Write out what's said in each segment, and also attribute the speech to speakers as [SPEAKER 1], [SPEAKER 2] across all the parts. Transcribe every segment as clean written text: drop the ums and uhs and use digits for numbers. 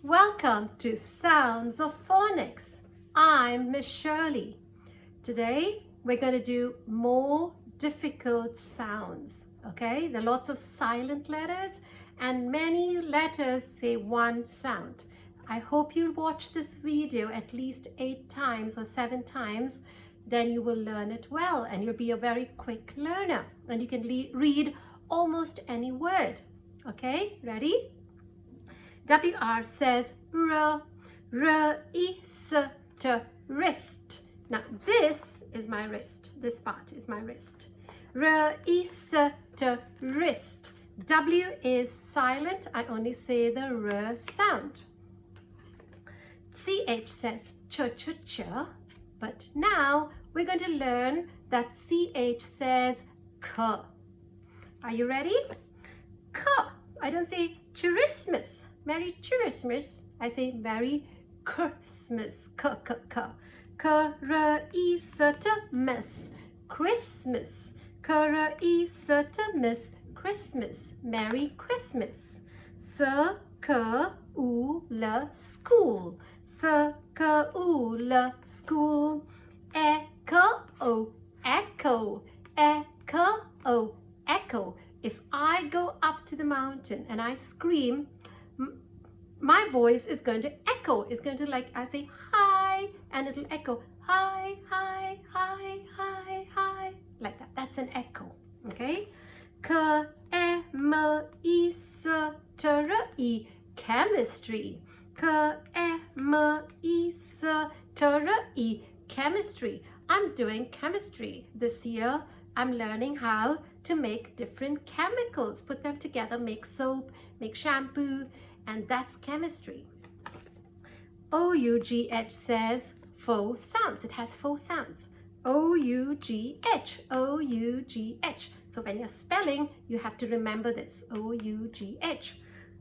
[SPEAKER 1] Welcome to Sounds of Phonics. I'm Miss Shirley. Today we're going to do more difficult sounds. Okay, there are lots of silent letters and many letters say one sound. I hope you'll watch this video at least 8 times or 7 times. Then you will learn it well and you'll be a very quick learner and you can read almost any word. Okay, ready? WR says R, wrist. Now this is my wrist. This part is my wrist. Wrist. W is silent. I only say the R sound. CH says ch. But now we're going to learn that CH says k. Are you ready? K. I don't say Christmas. Merry Christmas. I say Merry Christmas. K. Christmas. Christmas. Christmas. Christmas. Merry Christmas. School. School. Echo. Echo. If I go up to the mountain and I scream, my voice is going to echo. It's going to, like I say hi and it'll echo hi, hi, hi, hi, hi, like that. That's an echo. Okay. Chemistry. Chemistry. I'm doing chemistry this year. I'm learning how to make different chemicals, put them together, make soap, make shampoo, and that's chemistry. OUGH says faux sounds. It has faux sounds. OUGH. So when you're spelling, you have to remember this. OUGH.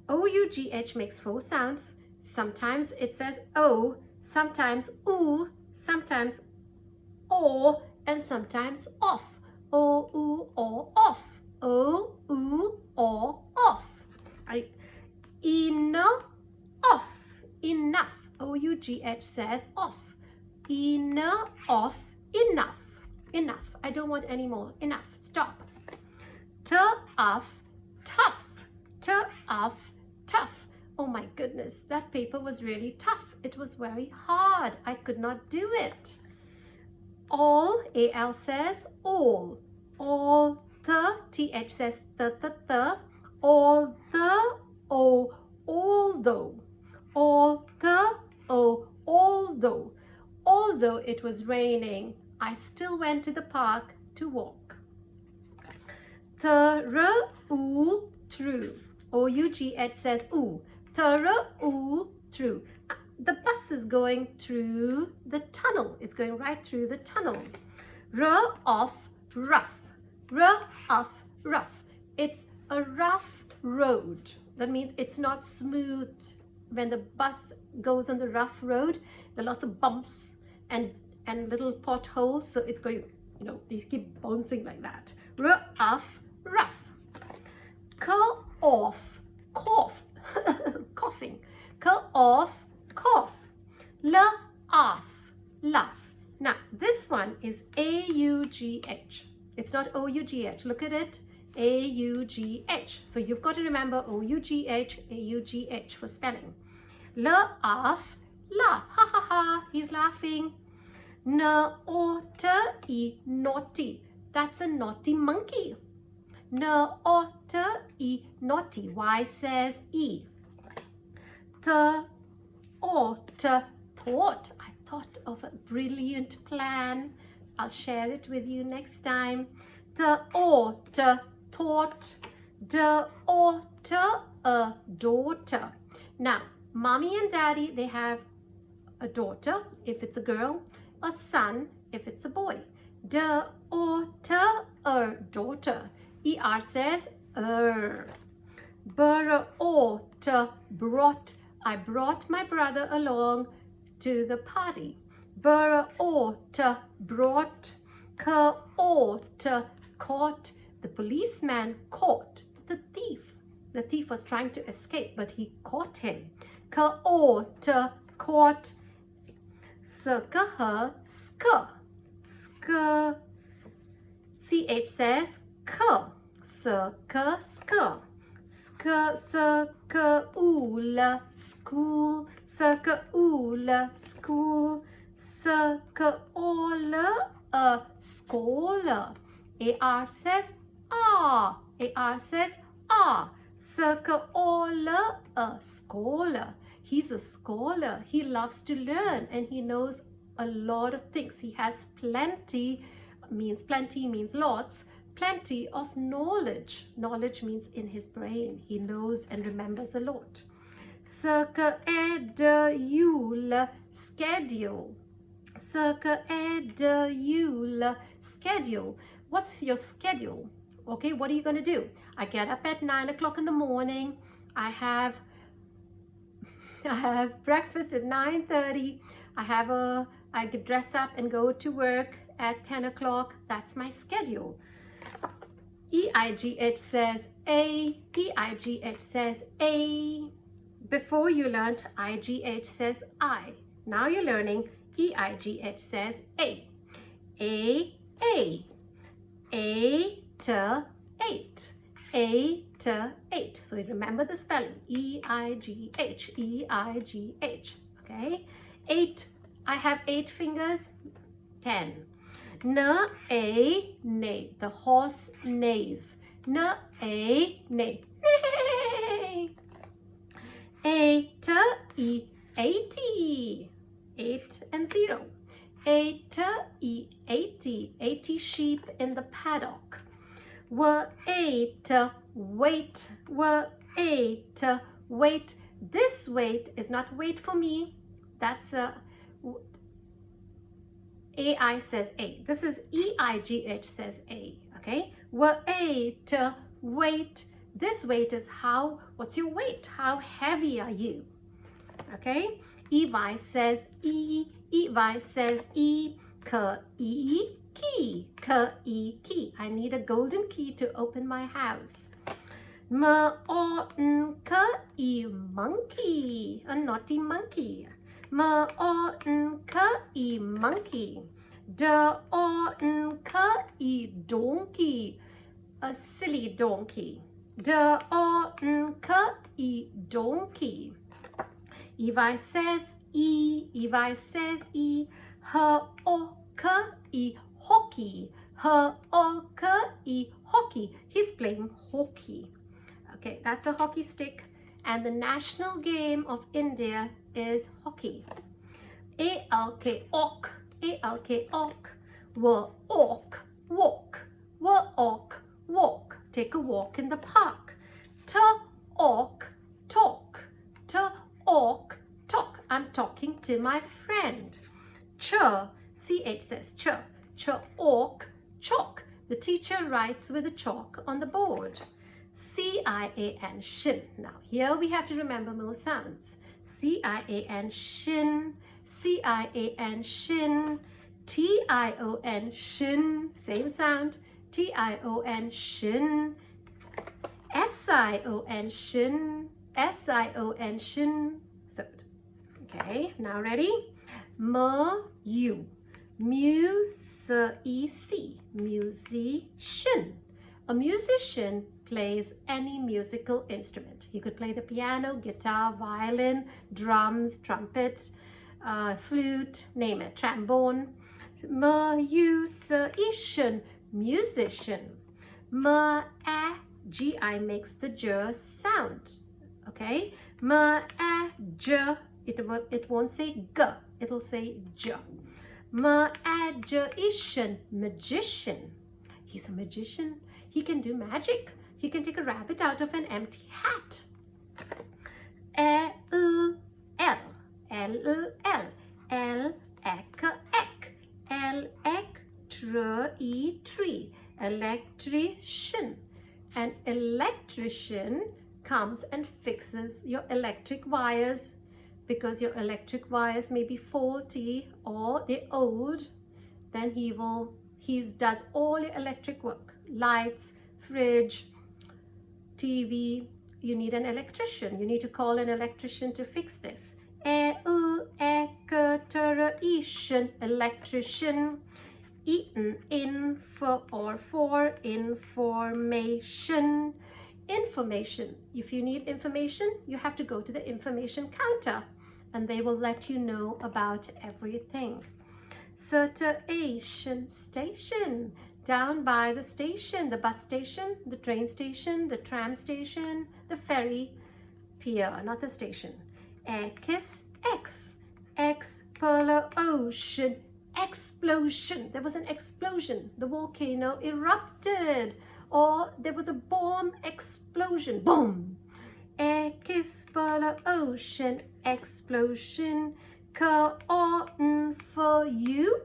[SPEAKER 1] OUGH makes faux sounds. Sometimes it says O, sometimes oo, sometimes O, and sometimes off. O, oo, or off. O, oo, or off. Off. Enough. OUGH says off. Enough. Enough. I don't want any more. Enough. Stop. Tough. Tough. Oh my goodness, that paper was really tough. It was very hard. I could not do it. All. AL says all. All the. TH says the. All the. O. Although. All the. O. Although it was raining, I still went to the park to walk. True. OUGH says ooh. True. The bus is going through the tunnel. It's going right through the tunnel. Rough. It's a rough road. That means it's not smooth. When the bus goes on the rough road, there are lots of bumps and little potholes. So it's going, these keep bouncing like that. Rough. Coughing. Cough. Laugh. Now, this one is AUGH. It's not OUGH. Look at it. AUGH. So you've got to remember OUGH, AUGH for spelling. Laugh. Ha. He's laughing. Naughty. That's a naughty monkey. Naughty. Y says E. Thought. I thought of a brilliant plan. I'll share it with you next time. Thought. A daughter. Now, mommy and daddy, they have a daughter if it's a girl, a son if it's a boy. Daughter. ER says brought. I brought my brother along to the party. Brought. Caught. The policeman caught the thief. The thief was trying to escape, but he caught him. court. Sk. Ch says k. Sk. School. School. Scholar. Ar says ah. Scholar, a scholar. He's a scholar. He loves to learn and he knows a lot of things. He has plenty means lots, plenty of knowledge. Knowledge means in his brain. He knows and remembers a lot. Schedule. Schedule. What's your schedule? Okay, what are you going to do? I get up at 9 o'clock in the morning. I have breakfast at 9:30. I get dress up and go to work at 10 o'clock. That's my schedule. EIGH says A. EIGH says A. Before you learned IGH says I. Now you're learning EIGH says A. A. To 8. 8. So you remember the spelling. EIGH. Okay. 8. I have 8 fingers. 10. Neigh. The horse neighs. Neigh. 8. 80. 8 and 0. 80. 80 sheep in the paddock. Wait. This wait is not wait for me. That's AI says A. This is EIGH says A. Okay. Wait. This weight is how. What's your weight? How heavy are you? Okay. Evi says E. Evi says E. Key. I need a golden key to open my house. Monkey. A naughty monkey. Monkey. Donkey. A silly donkey. Donkey. Evi says E. Hockey. Hockey. He's playing hockey. Okay, that's a hockey stick. And the national game of India is hockey. ALK, ok. Walk. Take a walk in the park. Talk. I'm talking to my friend. CH says chalk. The teacher writes with a chalk on the board. CIAN, shin. Now here we have to remember more sounds. CIAN, shin. CIAN, shin. TION, shin. Same sound. TION, shin. SION, shin. SION, shin. So, okay, now ready? Musician. A musician plays any musical instrument. He could play the piano, guitar, violin, drums, trumpet, flute, name it, trombone. Musician. GI makes the j sound. Okay? It won't say g, it'll say j. Magician. He's a magician. He can do magic. He can take a rabbit out of an empty hat. Electrician. An electrician comes and fixes your electric wires, because your electric wires may be faulty or they're old. Then he does all your electric work. Lights, fridge, TV, you need an electrician. You need to call an electrician to fix this. Electrician, electrician. Info or for information. Information. If you need information, you have to go to the information counter and they will let you know about everything. Station, station. Down by the station, the bus station, the train station, the tram station, the ferry pier, not the station. X, explosion, explosion. There was an explosion. The volcano erupted, or there was a bomb explosion. Boom. Explosion, explosion. Cotton for you.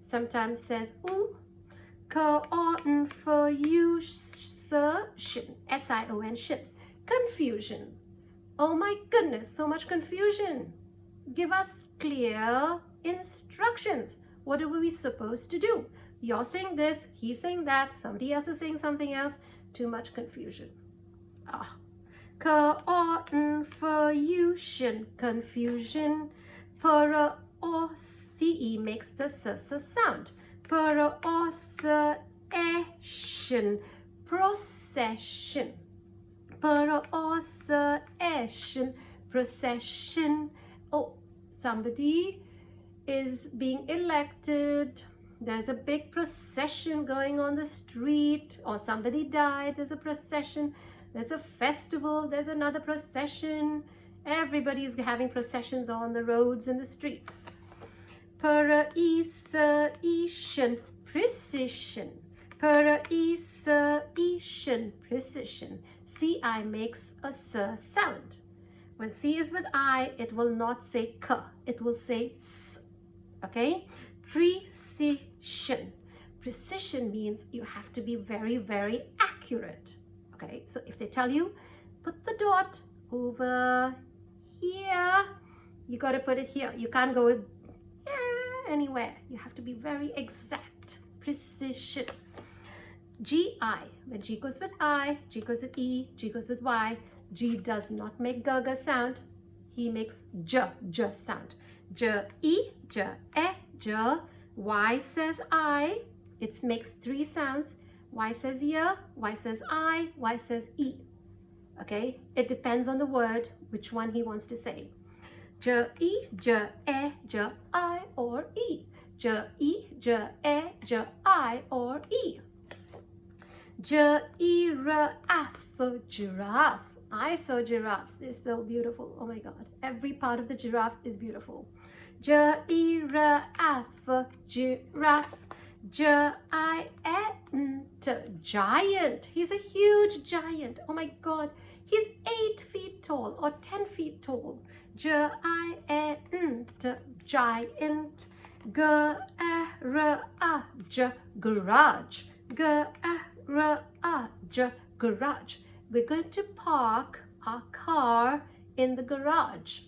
[SPEAKER 1] Sometimes says ooh. Cotton for you, sir. Shin. S-I-O-N. Shin. Confusion. Oh my goodness, so much confusion. Give us clear instructions. What are we supposed to do? You're saying this, he's saying that, somebody else is saying something else. Too much confusion. Confusion, confusion. P-R-O-C-E makes the s sound. Procession, procession. Procession, procession. Oh, somebody is being elected. There's a big procession going on the street, or somebody died. There's a procession. There's a festival. There's another procession. Everybody's having processions on the roads and the streets. Precision, precision. Precision, precision. C-I makes a s sound. When C is with I, it will not say k, it will say s. Okay? Precision. Precision means you have to be very, very accurate. Okay? So if they tell you, put the dot over here, you got to put it here. You can't go with anywhere. You have to be very exact. Precision. G-I. When G goes with I, G goes with E, G goes with Y, G does not make gaga sound. He makes J sound. J-E, J-E, J. Y says I. It makes three sounds. Y says Y, Y says I, Y says E. Okay? It depends on the word, which one he wants to say. J-E, J-E, J-I, or E. J-E, J-E, J-I, or E. Giraffe, giraffe. I saw giraffes. They're so beautiful. Oh my God. Every part of the giraffe is beautiful. Giraffe, giraffe. Giant, giant. He's a huge giant. Oh my God. He's 8 feet tall or 10 feet tall. Giant, giant. Garage, garage. Garage, garage. We're going to park our car in the garage.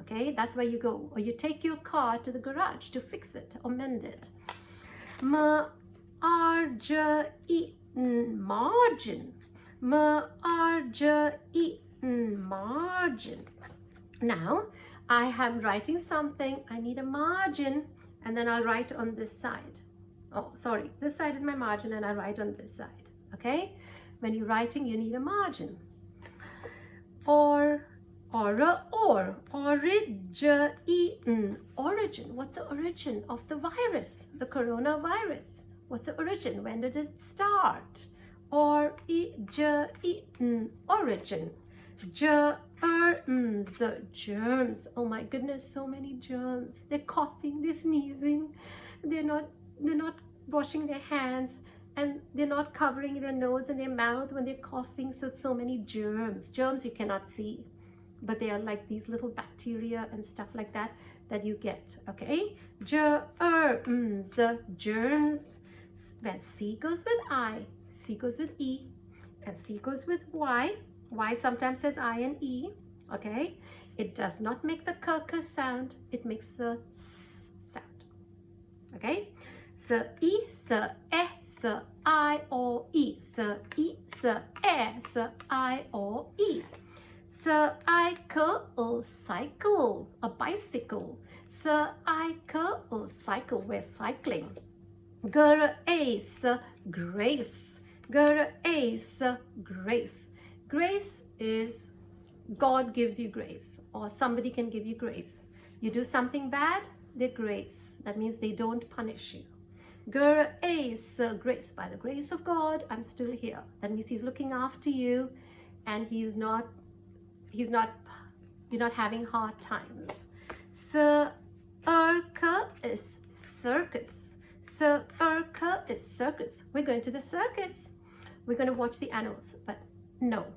[SPEAKER 1] Okay, that's where you go. Or you take your car to the garage to fix it or mend it. Margin, margin. Margin. Now, I am writing something. I need a margin, and then I'll write on this side. Oh, sorry. This side is my margin, and I write on this side. Okay? When you're writing, you need a margin. Origin. Origin. What's the origin of the virus? The coronavirus. What's the origin? When did it start? Origin. Germs. Germs. Oh my goodness, so many germs. They're coughing, they're sneezing. They're not washing their hands, and they're not covering their nose and their mouth when they're coughing. So many germs. Germs you cannot see, but they are like these little bacteria and stuff like that that you get. Okay? Germs. Germs. When C goes with I, C goes with E, and C goes with Y. Y sometimes says I and E. Okay? It does not make the k sound. It makes the s sound. Okay? s, e, s, e, s, I, o, e, s, e, s, e, s, I, o, e. Cycle, cycle, a bicycle. Cycle, cycle, we're cycling. Grace, grace, grace, grace. Grace is God gives you grace, or somebody can give you grace. You do something bad, they grace. That means they don't punish you. Grace, grace. By the grace of God, I'm still here. That means He's looking after you, and you're not having hard times. Circus is circus. Circus is circus. We're going to the circus. We're going to watch the animals. But no,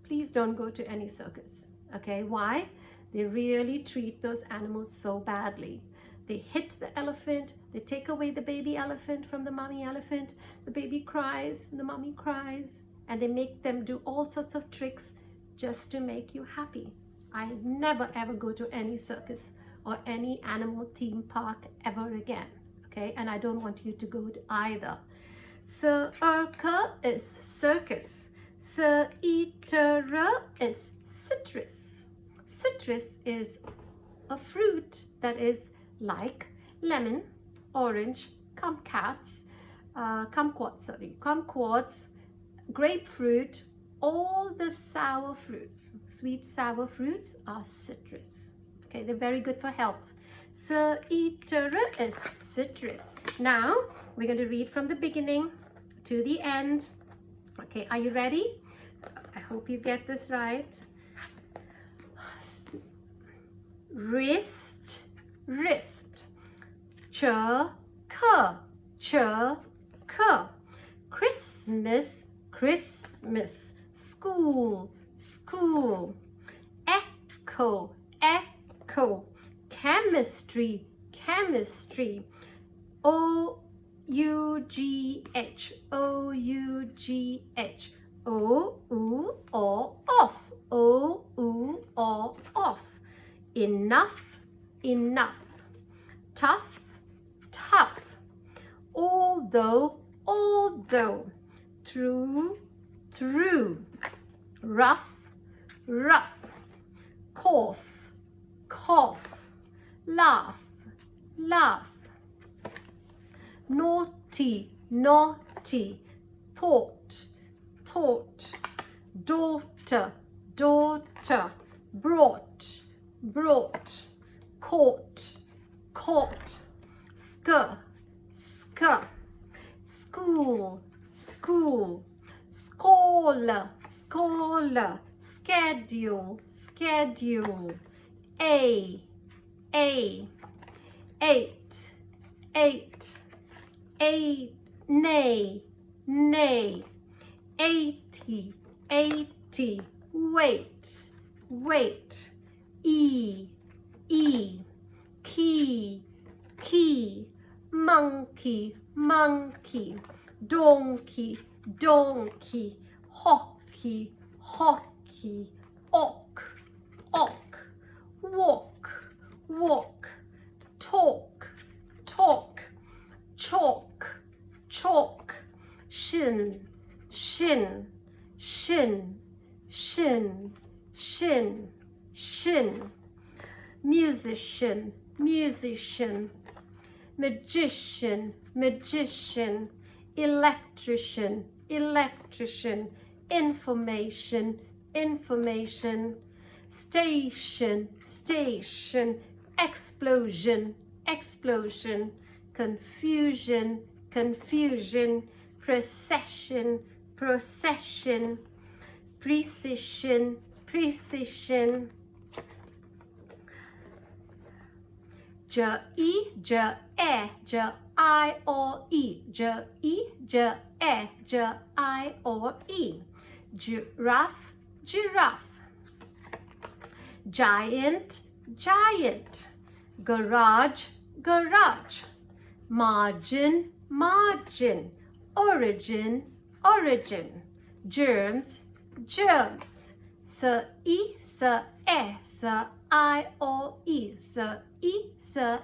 [SPEAKER 1] please don't go to any circus. Okay, why? They really treat those animals so badly. They hit the elephant. They take away the baby elephant from the mommy elephant. The baby cries, the mommy cries, and they make them do all sorts of tricks just to make you happy. I never ever go to any circus or any animal theme park ever again. Okay, and I don't want you to go to either. Circus is circus. Citera is citrus. Citrus is a fruit that is like lemon, orange, kumquats, grapefruit. All the sour fruits, sweet sour fruits, are citrus. Okay, they're very good for health. Citera is citrus. Now we're going to read from the beginning to the end. Okay, are you ready? I hope you get this right. Wrist, wrist. Church, Christmas, Christmas. School, school. Echo, echo. Chemistry, chemistry. O-U-G-H, O-U-G-H. O-U-O, off, O-U-O, off. Enough, enough. Tough, tough. Although, although. True, true. Rough, rough. Cough, cough. Laugh, laugh. Naughty, naughty. Thought, thought. Daughter, daughter. Brought, brought. Caught, caught. Skr, skr. School, school. Scholar, scholar. Schedule, schedule. A, eight, eight. Nay, nay. 80, 80. Wait, wait. E, key, key. Monkey, monkey. Donkey, donkey. Hockey, hockey. Ock, ock. Walk, walk. Talk, talk. Chalk, chalk. Shin, shin. Shin, shin. Shin, shin. Musician, musician. Magician, magician. Electrician, electrician. Information, information. Station, station. Explosion, explosion. Confusion, confusion. Procession, procession. Precision, precision. J-E, J-E, J-I-O-E. J-E, J-E, J-I-O-E. Giraffe, giraffe. Giant, giant. Garage, garage. Margin, margin. Origin, origin. Germs, germs. S-E, S-E, S-I-O-E. S-E, S-E,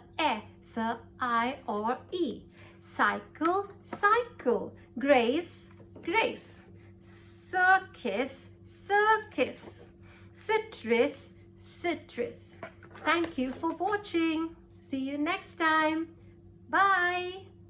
[SPEAKER 1] S-I-O-E. Cycle, cycle. Grace, grace. Circus, circus. Citrus, citrus. Thank you for watching. See you next time. Bye.